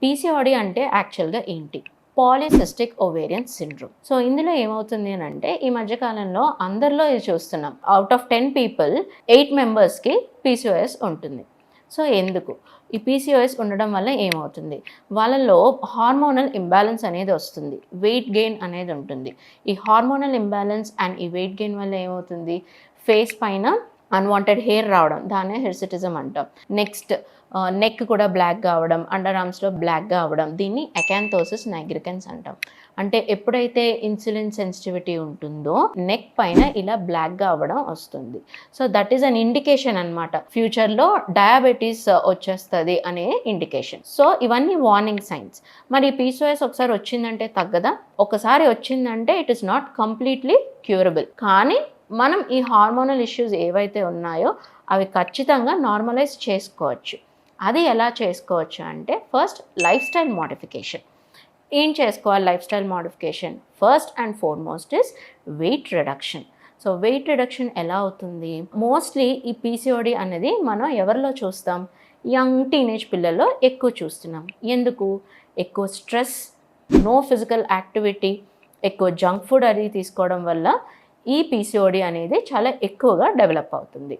PCOD అంటే యాక్చువల్గా ఏంటి? Polycystic ovarian syndrome. సో ఇందులో ఏమవుతుంది అని అంటే ఈ మధ్యకాలంలో అందరిలో ఇది చూస్తున్నాం. అవుట్ ఆఫ్ 10 పీపుల్ 8 మెంబర్స్కి పీసీఓఎస్ ఉంటుంది. సో ఎందుకు? ఈ పీసీఓఎస్ ఉండడం వల్ల ఏమవుతుంది? వాళ్ళలో హార్మోనల్ ఇంబ్యాలెన్స్ అనేది వస్తుంది. వెయిట్ గెయిన్ అనేది ఉంటుంది. ఈ హార్మోనల్ ఇంబ్యాలెన్స్ అండ్ ఈ వెయిట్ గెయిన్ వల్ల ఏమవుతుంది? ఫేస్ పైన అన్వాంటెడ్ హెయిర్ రావడం, దాన్నే హిర్సుటిజం అంటాం. నెక్స్ట్ నెక్ కూడా బ్లాక్‌గా అవ్వడం, అండర్ ఆర్మ్స్‌లో బ్లాక్‌గా అవ్వడం, దీన్ని అకాంతోసిస్ నైగ్రికన్స్ అంటాం. అంటే ఎప్పుడైతే ఇన్సులిన్ సెన్సిటివిటీ ఉంటుందో నెక్ పైన ఇలా బ్లాక్‌గా అవ్వడం వస్తుంది. So that is an indication అనమాట. ఫ్యూచర్‌లో డయాబెటీస్ వచ్చేస్తది అనే ఇండికేషన్. సో ఇవన్నీ వార్నింగ్ సైన్స్. మరి పీసీఓఎస్ ఒకసారి వచ్చిందంటే తగ్గదా? ఒకసారి వచ్చిందంటే it is not completely curable. కానీ మనం ఈ హార్మోనల్ ఇష్యూస్ ఏవైతే ఉన్నాయో అవి ఖచ్చితంగా నార్మలైజ్ చేసుకోవచ్చు. అది ఎలా చేసుకోవచ్చు అంటే ఫస్ట్ లైఫ్ స్టైల్ మోడిఫికేషన్. ఏం చేసుకోవాలి life style modification? First and foremost is weight reduction. So weight reduction ఎలా అవుతుంది? మోస్ట్లీ ఈ పీసీఓడి అనేది మనం ఎవరిలో చూస్తాం? యంగ్ టీనేజ్ పిల్లల్లో ఎక్కువ చూస్తున్నాం. ఎందుకు? ఎక్కువ స్ట్రెస్, నో ఫిజికల్ యాక్టివిటీ, ఎక్కువ జంక్ ఫుడ్ అది తీసుకోవడం వల్ల ఈ పీసీఓడి అనేది చాలా ఎక్కువగా డెవలప్ అవుతుంది.